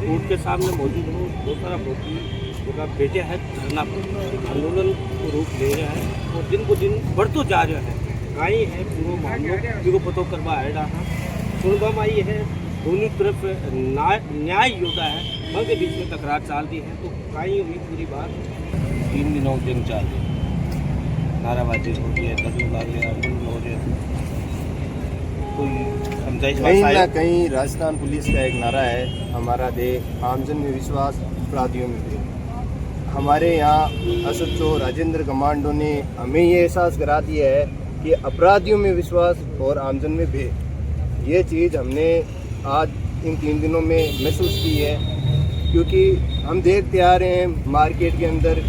Court के सामने मौजूद हूँ। बहुत सारा वकील का बेटे है धरना आंदोलन को रूप ले रहा है और दिन को दिन बढ़तो जा रहा है। कई है पूरा मामलों को पतो करवा है रहा सुनवा आई है। दोनों तरफ न्याय योद्धा है उनके बीच में तकरार चलती है। तो कई हुई पूरी बात 3 दिनों दिन चल रही नाराबाजी होती है, दर्द लागे आंदोलन हो रहे कोई समझाइश कहीं ना कहीं राजस्थान पुलिस का एक नारा है, हमारा देश आमजन में विश्वास, अपराधियों में भय। हमारे यहाँ एसएचओ राजेंद्र कमांडो ने हमें ये एहसास करा दिया है कि अपराधियों में विश्वास और आमजन में भय। ये चीज़ हमने आज इन 3 दिनों में महसूस की है, क्योंकि हम देखते आ रहे हैं मार्केट के अंदर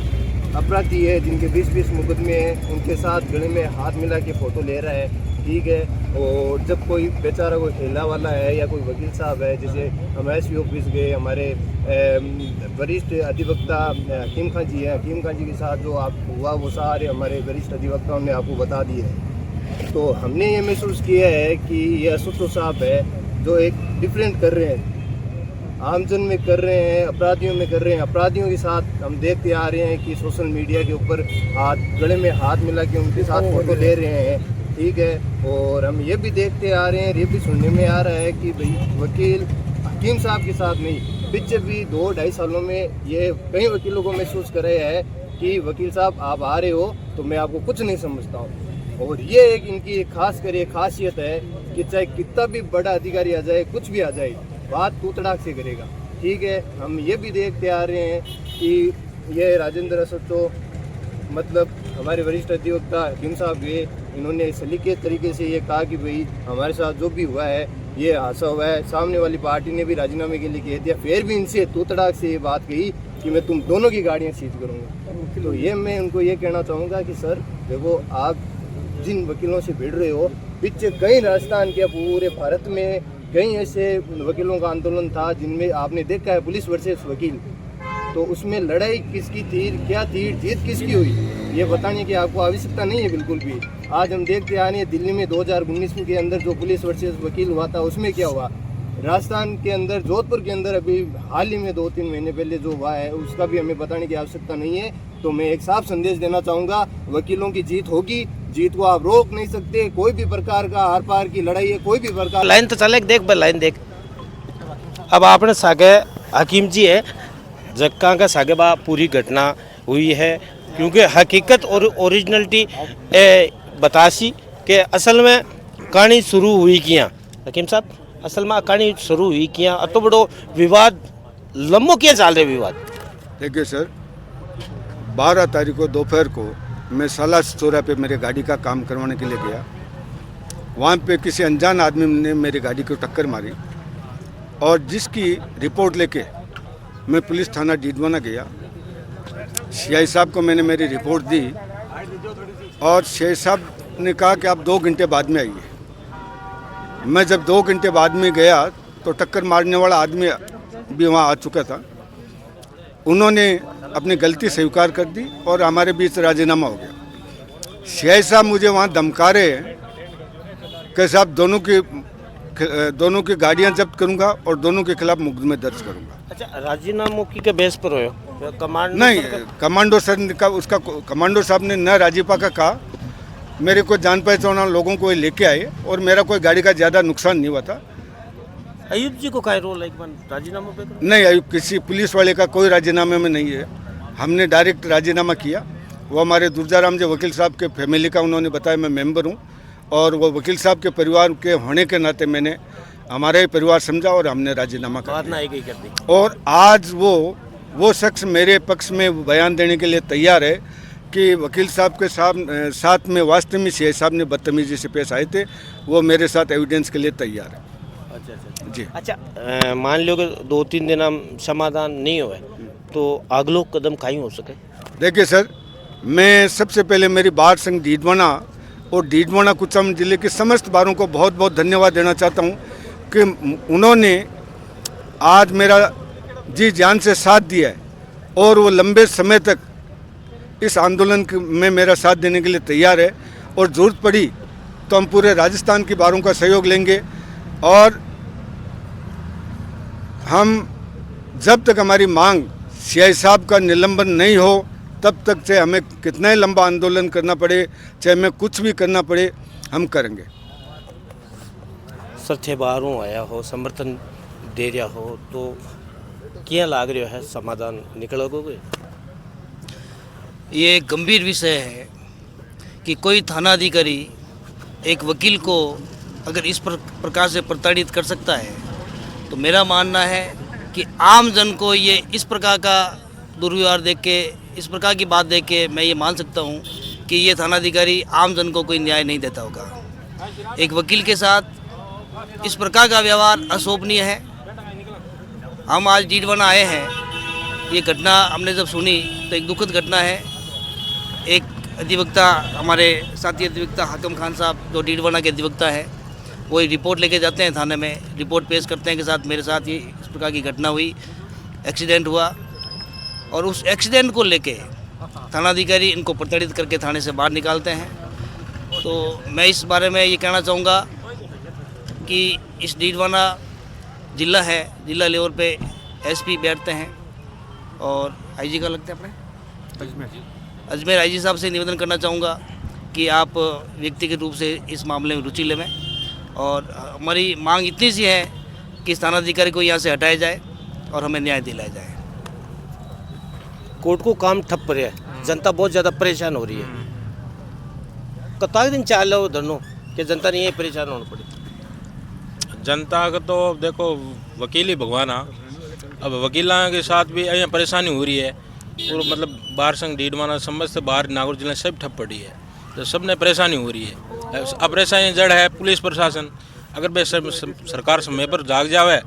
अपराधी है जिनके 20-20 मुकदमे हैं, उनके साथ गले में हाथ मिला के फ़ोटो ले रहा है, ठीक है। और जब कोई बेचारा कोई ठेला वाला है या कोई वकील साहब है, जैसे हम एसपी ऑफिस गए, हमारे वरिष्ठ अधिवक्ता हकीम खान जी हैं, हकीम खान जी के साथ जो आप हुआ वो सारे हमारे वरिष्ठ अधिवक्ताओं ने आपको बता दिए है। तो हमने ये महसूस किया है कि ये एसएचओ साहब है जो एक डिफरेंट कर रहे हैं, आमजन में कर रहे हैं, अपराधियों में कर रहे हैं। अपराधियों के साथ हम देखते आ रहे हैं कि सोशल मीडिया के ऊपर गले में हाथ मिला के उनके साथ फोटो ले रहे हैं, ठीक है। और हम ये भी देखते आ रहे हैं, ये भी सुनने में आ रहा है कि भाई वकील हकीम साहब के साथ नहीं, पीछे भी 2-2.5 सालों में ये कई वकीलों को महसूस कर रहे हैं कि वकील साहब आप आ रहे हो तो मैं आपको कुछ नहीं समझता हूँ। और ये एक इनकी एक खास कर एक खासियत है कि चाहे कितना भी बड़ा अधिकारी आ जाए, कुछ भी आ जाए, बात तू तड़ाक से करेगा, ठीक है। हम ये भी देखते आ रहे हैं कि ये राजेंद्र एसएचओ मतलब हमारे वरिष्ठ अधिवक्ता हकीम साहब गए, इन्होंने सलीके तरीके से ये कहा कि भाई हमारे साथ जो भी हुआ है ये हादसा हुआ है। सामने वाली पार्टी ने भी राजीनामे के लिए कह दिया, फिर भी इनसे तू तड़ाक से ये बात कही कि मैं तुम दोनों की गाड़ियाँ सीज करूँगा। तो ये मैं उनको ये कहना चाहूँगा कि सर देखो, आप जिन वकीलों से भिड़ रहे हो, पीछे कई राजस्थान के पूरे भारत में कई ऐसे वकीलों का आंदोलन था जिनमें आपने देखा है पुलिस वर्सेस वकील, तो उसमें लड़ाई किसकी थी, क्या थी, जीत किसकी हुई, ये बताने की आपको आवश्यकता नहीं है बिल्कुल भी। आज हम देखते आ रहे हैं दिल्ली में 2019 के अंदर जो पुलिस वर्सेस वकील हुआ था उसमें क्या हुआ। राजस्थान के अंदर जोधपुर के अंदर अभी हाल ही में 2-3 महीने पहले जो हुआ है उसका भी हमें बताने की आवश्यकता नहीं है। तो मैं एक साफ संदेश देना चाहूँगा, वकीलों की जीत होगी, जीत को आप रोक नहीं सकते। कोई भी प्रकार का आर पार की लड़ाई है, कोई भी प्रकार लाइन तो चले देख भाई लाइन देख। अब आपने सागे हकीम जी है जक्का का सागे बा पूरी घटना हुई है, क्योंकि हकीकत और ओरिजिनलिटी बतासी के असल में कहानी शुरू हुई किया हकीम साहब, असल में कहानी शुरू हुई किया तो बड़ो विवाद लंबो क्या चाल रहे विवाद। देखिए सर, 12 तारीख को दोपहर को मैं साला चौराहे पे मेरे गाड़ी का काम करवाने के लिए गया। वहाँ पे किसी अनजान आदमी ने मेरी गाड़ी को टक्कर मारी और जिसकी रिपोर्ट लेके मैं पुलिस थाना डीडवाना गया। सीआई साहब को मैंने मेरी रिपोर्ट दी और सीआई साहब ने कहा कि आप 2 घंटे बाद में आइए। मैं जब 2 घंटे बाद में गया तो टक्कर मारने वाला आदमी भी वहाँ आ चुका था। उन्होंने अपनी गलती स्वीकार कर दी और हमारे बीच राजीनामा हो गया। सीआई साहब मुझे वहाँ धमका रहे हैं कि साहब दोनों की गाड़ियाँ जब्त करूँगा और दोनों के खिलाफ मुकदमे दर्ज करूँगा। अच्छा, राजीनामों की बेस पर हो कमांडो नहीं, कमांडो सर का उसका कमांडो साहब ने न राजीपा का कहा, मेरे को जान पहचान लोगों को लेके आए और मेरा कोई गाड़ी का ज़्यादा नुकसान नहीं हुआ था। अयूब जी को क्या रोल है राजीनामा पे? नहीं, अयूब किसी पुलिस वाले का कोई राजीनामे में नहीं है। हमने डायरेक्ट राजीनामा किया। वो हमारे दुर्जाराम जी वकील साहब के फैमिली का उन्होंने बताया, मैं मेंबर हूँ और वो वकील साहब के परिवार के होने के नाते मैंने हमारा ही परिवार समझा और हमने राजीनामा कर दिया। और आज वो शख्स मेरे पक्ष में बयान देने के लिए तैयार है कि वकील साहब के साथ में वास्तव में सीआई साहब ने बदतमीजी से पेश आए थे, वो मेरे साथ एविडेंस के लिए तैयार है। अच्छा जी। अच्छा, मान लो कि 2-3 दिन हम समाधान नहीं हुए तो अगलो कदम कहीं हो सके? देखिए सर, मैं सबसे पहले मेरी बार संघ डीडवाना और डीडवाना कुचामन जिले के समस्त बारों को बहुत बहुत धन्यवाद देना चाहता हूँ कि उन्होंने आज मेरा जी जान से साथ दिया है और वो लंबे समय तक इस आंदोलन में मेरा साथ देने के लिए तैयार है। और ज़रूरत पड़ी तो हम पूरे राजस्थान की बारों का सहयोग लेंगे और हम जब तक हमारी मांग सीआई साहब का निलंबन नहीं हो तब तक चाहे हमें कितना ही लंबा आंदोलन करना पड़े, चाहे हमें कुछ भी करना पड़े, हम करेंगे। सर थे बाहरों आया हो, समर्थन दे रहा हो तो क्या लाग रहा है, समाधान निकलोगे? ये एक गंभीर विषय है कि कोई थाना अधिकारी एक वकील को अगर इस प्रकार से प्रताड़ित कर सकता है, तो मेरा मानना है कि आम जन को ये इस प्रकार का दुर्व्यवहार देख के, इस प्रकार की बात देख के मैं ये मान सकता हूँ कि ये थानाधिकारी आम जन को कोई न्याय नहीं देता होगा। एक वकील के साथ इस प्रकार का व्यवहार अशोभनीय है। हम आज डीडवाना आए हैं, ये घटना हमने जब सुनी तो एक दुखद घटना है। एक अधिवक्ता, हमारे साथी अधिवक्ता हाकिम खान साहब जो डीडवाना के अधिवक्ता है, वो रिपोर्ट लेके जाते हैं थाने में, रिपोर्ट पेश करते हैं कि साथ मेरे साथ ये इस प्रकार की घटना हुई, एक्सीडेंट हुआ, और उस एक्सीडेंट को लेके थानाधिकारी इनको प्रताड़ित करके थाने से बाहर निकालते हैं। तो मैं इस बारे में ये कहना चाहूँगा कि इस डीडवाना जिला है, जिला लेवल पे एसपी बैठते हैं और आईजी का लगता है अपने अजमेर आईजी साहब से निवेदन करना चाहूँगा कि आप व्यक्तिगत रूप से इस मामले में रुचि लें, और हमारी मांग इतनी सी है कि इस थानाधिकारी को यहाँ से हटाया जाए और हमें न्याय दिलाया जाए। कोर्ट को काम ठप पर है, जनता बहुत ज़्यादा परेशान हो रही है। कतवा दिन चाल लो धरनो कि जनता नहीं परेशान होना पड़े। जनता का तो देखो वकील ही भगवान आ, अब वकीलों के साथ भी यहाँ परेशानी हो रही है। और मतलब बाहर संघ डीडवाना समझ से बाहर नागौर जिले सब ठप पड़ी है, तो सब ने परेशानी हो रही है। अब परेशानी जड़ है पुलिस प्रशासन, अगर भाई सरकार समय पर जाग जावे,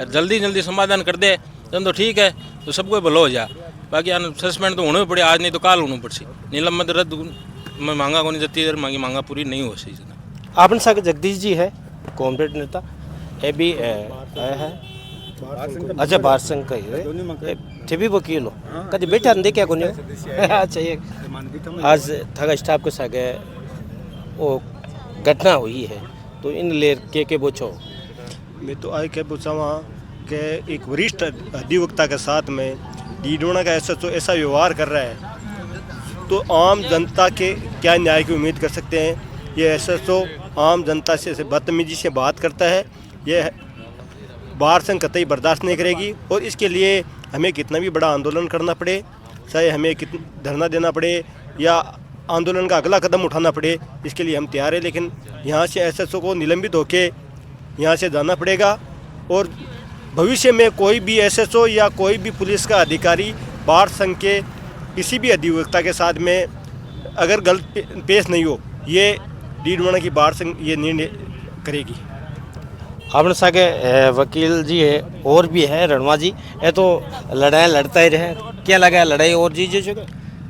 जल्दी समाधान कर दे तो ठीक है, तो सबको भलो हो जाए। बाकी सस्पेंड तो होने पड़े, आज नहीं तो काल होने पड़सी, निलंबन रद्द मैं मांगा को नहीं जती मांगी मांगा पूरी नहीं हो सही। आपने साथ जगदीश जी है कॉमरेड नेता, ये भी आया है। अच्छा बार संघ का ही थे भी वकील हो, कभी बेटा अंदे क्या को नहीं। अच्छा ये आज थागा स्टाफ के साथ वो घटना हुई है, तो इन ले के पूछो। मैं तो आज क्या पूछा वहाँ कि एक वरिष्ठ अधिवक्ता के साथ में डीडवाना का ऐसा व्यवहार कर रहा है, तो आम जनता के क्या न्याय की उम्मीद कर सकते हैं। ये एसएचओ आम जनता से बदतमीजी से बात करता है, ये बार संघ कतई बर्दाश्त नहीं करेगी। और इसके लिए हमें कितना भी बड़ा आंदोलन करना पड़े, चाहे हमें धरना देना पड़े या आंदोलन का अगला कदम उठाना पड़े, इसके लिए हम तैयार हैं। लेकिन यहाँ से एसएचओ को निलंबित होके यहाँ से जाना पड़ेगा। और भविष्य में कोई भी एसएचओ या कोई भी पुलिस का अधिकारी बार संघ के किसी भी अधिवक्ता के साथ में अगर गलत पेश नहीं हो, ये डीडवाना की बार संघ ये निर्णय करेगी। आपने सागे वकील जी है और भी है रणवा जी, ये तो लड़ाई लड़ता ही रहे, क्या लगा है लड़ाई और जीत?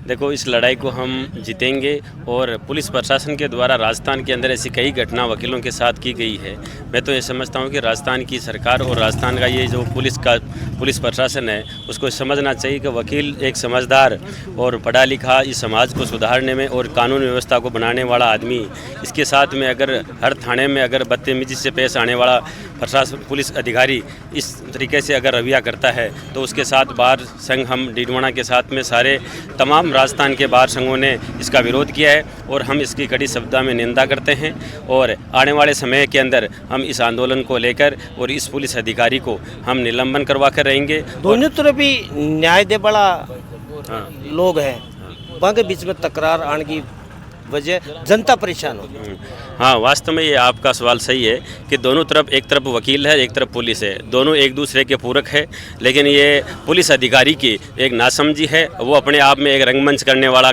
देखो इस लड़ाई को हम जीतेंगे, और पुलिस प्रशासन के द्वारा राजस्थान के अंदर ऐसी कई घटना वकीलों के साथ की गई है। मैं तो ये समझता हूँ कि राजस्थान की सरकार और राजस्थान का ये जो पुलिस प्रशासन है, उसको समझना चाहिए कि वकील एक समझदार और पढ़ा लिखा इस समाज को सुधारने में और कानून व्यवस्था को बनाने वाला आदमी, इसके साथ में अगर हर थाने में अगर बदतमीजी से पेश आने वाला प्रशासन पुलिस अधिकारी इस तरीके से अगर रवैया करता है, तो उसके साथ बार संघ हम डीडवाना के साथ में सारे तमाम राजस्थान के बार संघों ने इसका विरोध किया है, और हम इसकी कड़ी शब्दों में निंदा करते हैं। और आने वाले समय के अंदर हम इस आंदोलन को लेकर और इस पुलिस अधिकारी को हम निलंबन करवा कर रहेंगे। दोनों तरफ भी न्याय दे बड़ा लोग हैं, वहाँ के बीच में तकरार आने की वजह जनता परेशान हो। हाँ, वास्तव में ये आपका सवाल सही है कि दोनों तरफ, एक तरफ वकील है, एक तरफ पुलिस है, दोनों एक दूसरे के पूरक है। लेकिन ये पुलिस अधिकारी की एक नासमझी है, वो अपने आप में एक रंगमंच करने वाला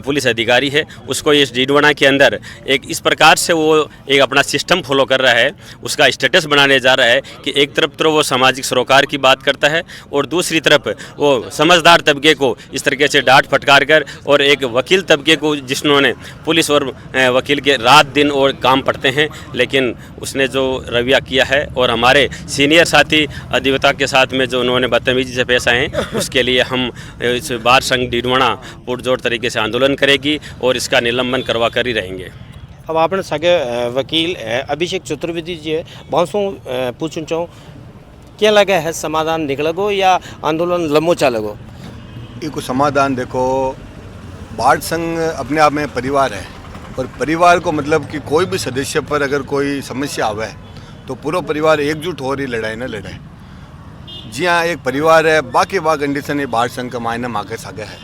पुलिस अधिकारी है। उसको इस डीडवाना के अंदर एक इस प्रकार से वो एक अपना सिस्टम फॉलो कर रहा है, उसका स्टेटस बनाने जा रहा है कि एक तरफ तो वो सामाजिक सरोकार की बात करता है और दूसरी तरफ वो समझदार तबके को इस तरीके से डांट फटकार कर, और एक वकील तबके को जिन्होंने पुलिस और वकील के रात दिन और काम पड़ते हैं, लेकिन उसने जो रवैया किया है और हमारे सीनियर साथी अधिवक्ता के साथ में जो उन्होंने बदतमीजी से पेश आए हैं, उसके लिए हम इस बार संघ डीडवाना पुरजोर तरीके से आंदोलन करेगी और इसका निलंबन करवा कर ही रहेंगे। अब आपने सगे वकील अभिषेक चतुर्वेदी जी है, बांसों पूछना चाहूँ क्या लगा है समाधान निकलेगो या आंदोलन लंबो चलेगो? इको समाधान देखो, भारत संघ अपने आप में परिवार है और परिवार को मतलब कि कोई भी सदस्य पर अगर कोई समस्या आवे तो पूरा परिवार एकजुट हो रही लड़ाई न लड़े। जी हाँ, एक परिवार है, बाकी वाह कंडीशन ये भारत संघ का मायने मांगे सागे है,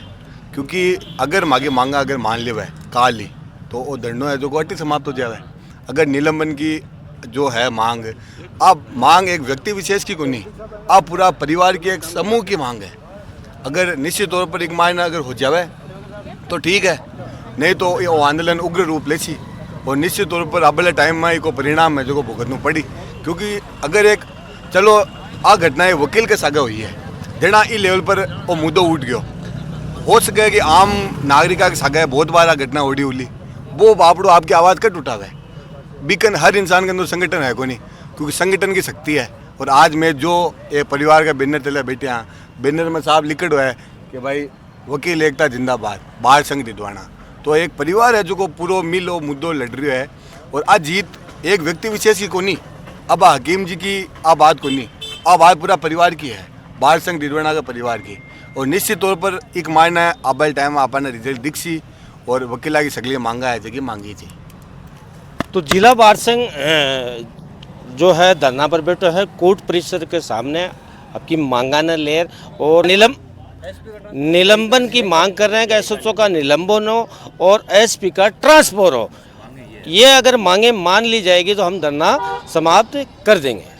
क्योंकि अगर मांगे मांगा अगर मान ले काल ही तो वो धरनो है जो अटी समाप्त हो जाए। अगर निलंबन की जो है मांग, अब मांग एक व्यक्ति विशेष की को नहीं, अब पूरा परिवार की एक समूह की मांग है। अगर निश्चित तौर पर एक मायना अगर हो जाए तो ठीक है, नहीं तो ये आंदोलन उग्र रूप ले सी और निश्चित तौर पर अगले टाइम में इसको परिणाम है जो भुगतना पड़ी। क्योंकि अगर एक चलो आ घटना वकील के सागे हुई है, देना ई लेवल पर वो मुद्दो उठ गयो, हो सके कि आम नागरिका के सागे बहुत बार आ घटना उड़ी उली, वो बापड़ो आपकी आवाज़ कट उठावे। बीकन हर इंसान के अंदर संगठन है को नहीं, क्योंकि संगठन की शक्ति है। और आज मैं जो ये परिवार का बैनर तले बैठे हैं, बैनर में साहब लिखा हुआ है कि भाई वकील एकता जिंदाबाद, भारत संघ डिडवाना। तो एक परिवार है जो को पूरा मिलो मुद्दों लड़ रही है। और आज जीत एक व्यक्ति विशेष की को नहीं, अब हकीम जी की आ बात को नहीं, अब बात पूरा परिवार की है, भारत संघ डिडवाना का परिवार की। और निश्चित तौर पर एक मायना है अब टाइम आपने रिजल्ट दिखसी और वकीला की सगली मांगा है जगह मांगी थी। तो जिला बार संघ जो है धरना पर बैठा है कोर्ट परिसर के सामने, आपकी मांगा न लेर और निलंबन की मांग कर रहे हैं कि एसएचओ का निलंबन हो और एसपी का ट्रांसफर हो। ये अगर मांगे मान ली जाएगी तो हम धरना समाप्त कर देंगे।